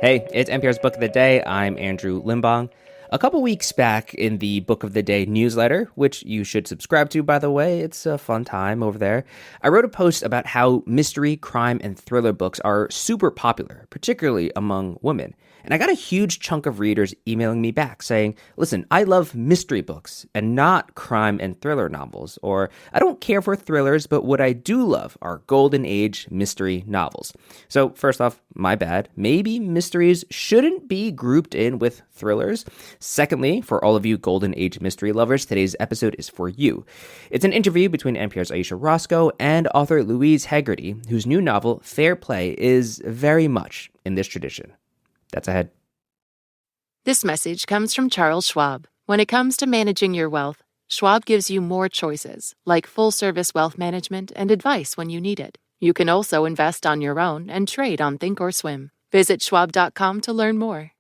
Hey, it's NPR's Book of the Day. I'm Andrew Limbong. A couple weeks back in the Book of the Day newsletter, which you should subscribe to, by the way, it's a fun time over there, I wrote a post about how mystery, crime, and thriller books are super popular, particularly among women. And I got a huge chunk of readers emailing me back saying, listen, I love mystery books and not crime and thriller novels. Or I don't care for thrillers, but what I do love are golden age mystery novels. So first off, my bad. Maybe mysteries shouldn't be grouped in with thrillers. Secondly, for all of you golden age mystery lovers, today's episode is for you. It's an interview between NPR's Ayesha Rascoe and author Louise Hegarty, whose new novel, Fair Play, is very much in this tradition. That's ahead. This message comes from Charles Schwab. When it comes to managing your wealth, Schwab gives you more choices, like full-service wealth management and advice when you need it. You can also invest on your own and trade on Thinkorswim. Visit schwab.com to learn more.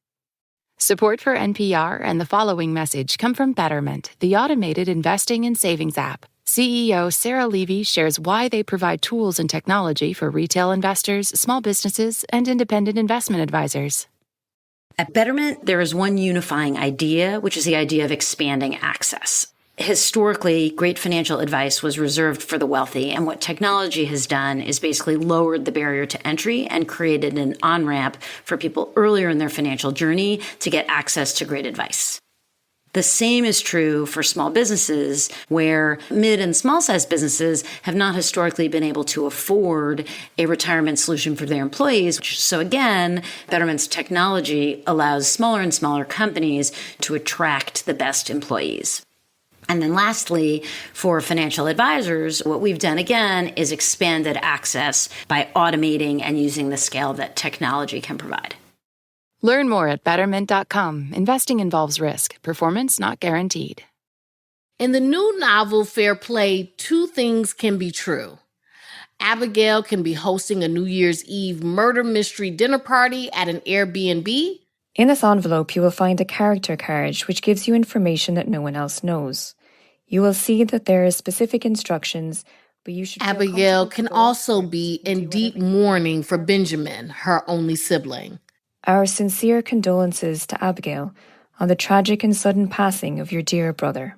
Support for NPR and the following message come from Betterment, the automated investing and savings app. CEO Sarah Levy shares why they provide tools and technology for retail investors, small businesses, and independent investment advisors. At Betterment, there is one unifying idea, which is the idea of expanding access. Historically, great financial advice was reserved for the wealthy, and what technology has done is basically lowered the barrier to entry and created an on-ramp for people earlier in their financial journey to get access to great advice. The same is true for small businesses, where mid and small-sized businesses have not historically been able to afford a retirement solution for their employees. So again, Betterment's technology allows smaller and smaller companies to attract the best employees. And then lastly, for financial advisors, what we've done again is expanded access by automating and using the scale that technology can provide. Learn more at Betterment.com. Investing involves risk. Performance not guaranteed. In the new novel, Fair Play, two things can be true. Abigail can be hosting a New Year's Eve murder mystery dinner party at an Airbnb. In this envelope, you will find a character card which gives you information that no one else knows. You will see that there are specific instructions, but you should... Abigail can also be in deep mourning for Benjamin, her only sibling. Our sincere condolences to Abigail on the tragic and sudden passing of your dear brother.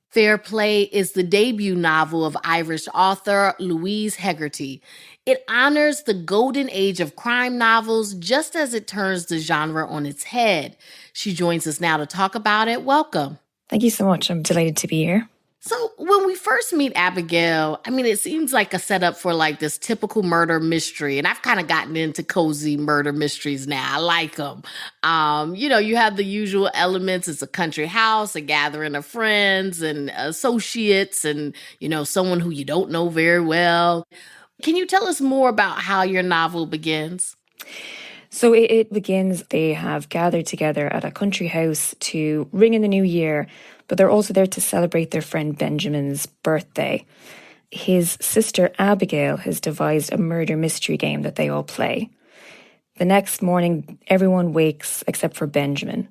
Fair Play is the debut novel of Irish author Louise Hegarty. It honors the golden age of crime novels just as it turns the genre on its head. She joins us now to talk about it. Welcome. Thank you so much. I'm delighted to be here. So when we first meet Abigail, it seems like a setup for like this typical murder mystery. And I've kind of gotten into cozy murder mysteries now. I like them. You have the usual elements. It's a country house, a gathering of friends and associates and, someone who you don't know very well. Can you tell us more about how your novel begins? So it begins, they have gathered together at a country house to ring in the new year, but they're also there to celebrate their friend Benjamin's birthday. His sister Abigail has devised a murder mystery game that they all play. The next morning, everyone wakes except for Benjamin.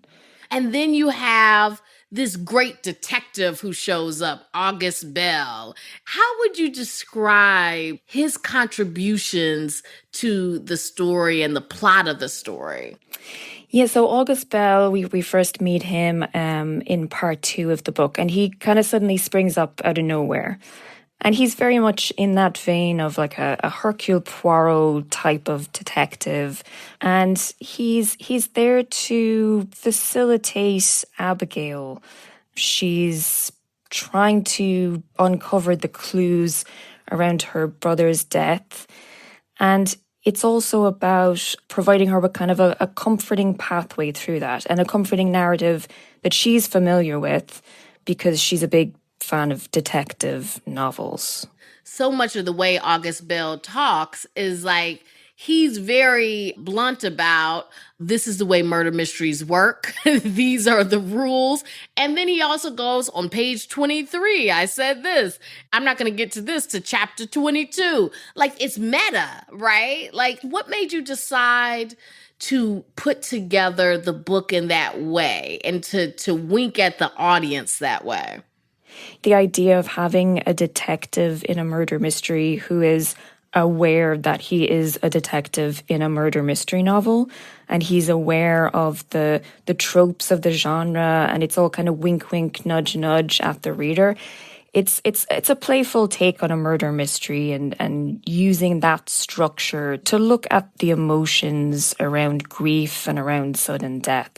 And then you have this great detective who shows up, August Bell. How would you describe his contributions to the story and the plot of the story? Yeah, so August Bell, we first meet him in part 2 of the book, and he kind of suddenly springs up out of nowhere. And he's very much in that vein of like a Hercule Poirot type of detective. And he's there to facilitate Abigail. She's trying to uncover the clues around her brother's death. And it's also about providing her with kind of a comforting pathway through that and a comforting narrative that she's familiar with because she's a big fan of detective novels. So much of the way August Bell talks is like he's very blunt about this is the way murder mysteries work. These are the rules. And then he also goes on page 23. I said this. I'm not going to get to this to chapter 22. Like it's meta, right? Like what made you decide to put together the book in that way and to wink at the audience that way? The idea of having a detective in a murder mystery who is aware that he is a detective in a murder mystery novel, and he's aware of the tropes of the genre, and it's all kind of wink wink nudge nudge at the reader. It's a playful take on a murder mystery, and using that structure to look at the emotions around grief and around sudden death.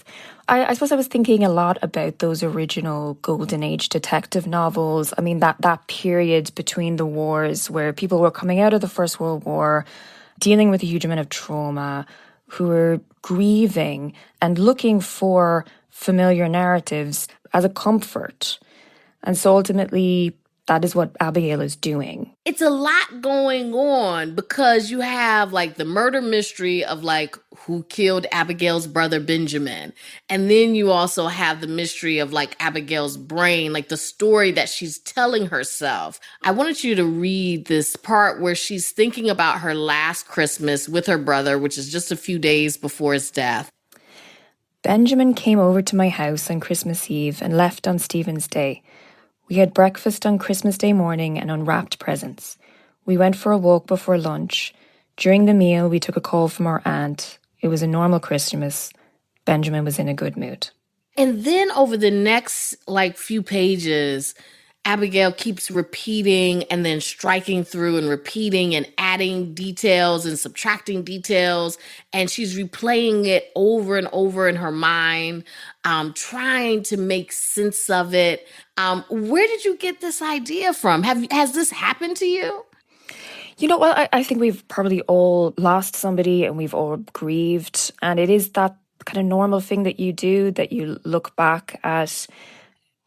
I suppose I was thinking a lot about those original Golden Age detective novels. I mean, that period between the wars where people were coming out of the First World War, dealing with a huge amount of trauma, who were grieving and looking for familiar narratives as a comfort. And so ultimately, that is what Abigail is doing. It's a lot going on because you have like the murder mystery of like who killed Abigail's brother Benjamin. And then you also have the mystery of like Abigail's brain, like the story that she's telling herself. I wanted you to read this part where she's thinking about her last Christmas with her brother, which is just a few days before his death. Benjamin came over to my house on Christmas Eve and left on Stephen's Day. We had breakfast on Christmas Day morning and unwrapped presents. We went for a walk before lunch. During the meal, we took a call from our aunt. It was a normal Christmas. Benjamin was in a good mood. And then over the next few pages, Abigail keeps repeating and then striking through and repeating and adding details and subtracting details. And she's replaying it over and over in her mind, trying to make sense of it. Where did you get this idea from? Has this happened to you? You know, well, I think we've probably all lost somebody and we've all grieved. And it is that kind of normal thing that you do, that you look back at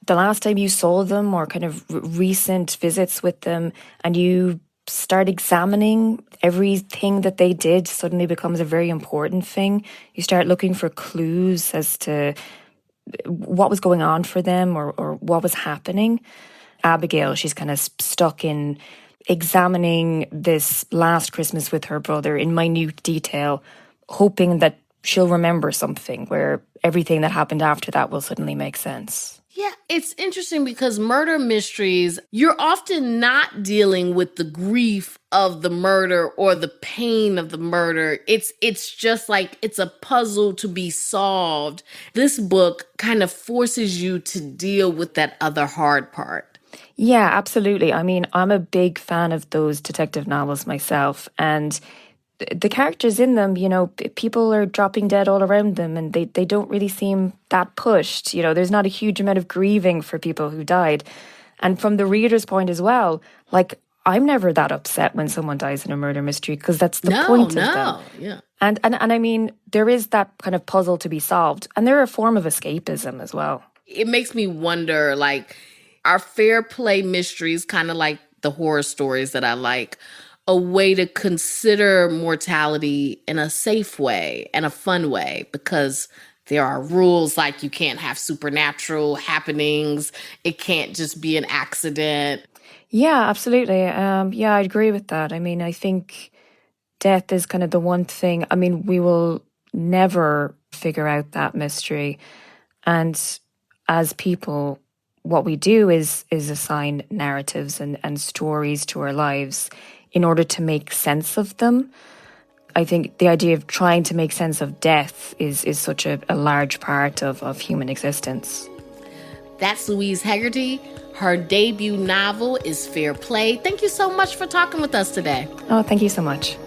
the last time you saw them or kind of recent visits with them, and you start examining everything that they did. Suddenly becomes a very important thing. You start looking for clues as to what was going on for them or what was happening. Abigail, she's kind of stuck in examining this last Christmas with her brother in minute detail, hoping that she'll remember something where everything that happened after that will suddenly make sense. Yeah, it's interesting because murder mysteries, you're often not dealing with the grief of the murder or the pain of the murder. It's just like it's a puzzle to be solved. This book kind of forces you to deal with that other hard part. Yeah, absolutely. I mean, I'm a big fan of those detective novels myself, and the characters in them, you know, people are dropping dead all around them and they don't really seem that pushed. You know, there's not a huge amount of grieving for people who died. And from the reader's point as well, like, I'm never that upset when someone dies in a murder mystery because that's the point of them. Yeah. And I mean, there is that kind of puzzle to be solved. And they're a form of escapism as well. It makes me wonder, like, are fair play mysteries kind of like the horror stories that I like, a way to consider mortality in a safe way and a fun way, because there are rules like you can't have supernatural happenings. It can't just be an accident. Yeah, absolutely. Yeah, I agree with that. I mean, I think death is kind of the one thing. I mean, we will never figure out that mystery. And as people, what we do is assign narratives and stories to our lives in order to make sense of them. I think the idea of trying to make sense of death is such a large part of human existence. That's Louise Hegarty. Her debut novel is Fair Play. Thank you so much for talking with us today. Oh, thank you so much.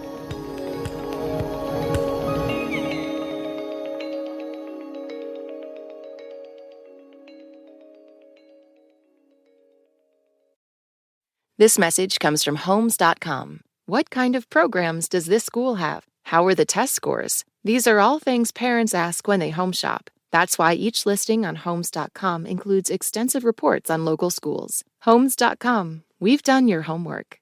This message comes from Homes.com. What kind of programs does this school have? How are the test scores? These are all things parents ask when they home shop. That's why each listing on Homes.com includes extensive reports on local schools. Homes.com. We've done your homework.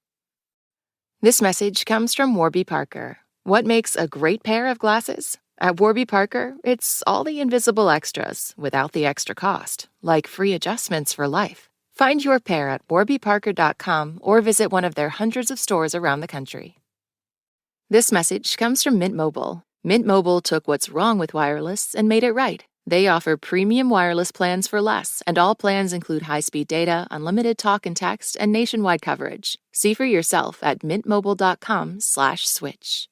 This message comes from Warby Parker. What makes a great pair of glasses? At Warby Parker, it's all the invisible extras without the extra cost, like free adjustments for life. Find your pair at warbyparker.com or visit one of their hundreds of stores around the country. This message comes from Mint Mobile. Mint Mobile took what's wrong with wireless and made it right. They offer premium wireless plans for less, and all plans include high-speed data, unlimited talk and text, and nationwide coverage. See for yourself at mintmobile.com/switch.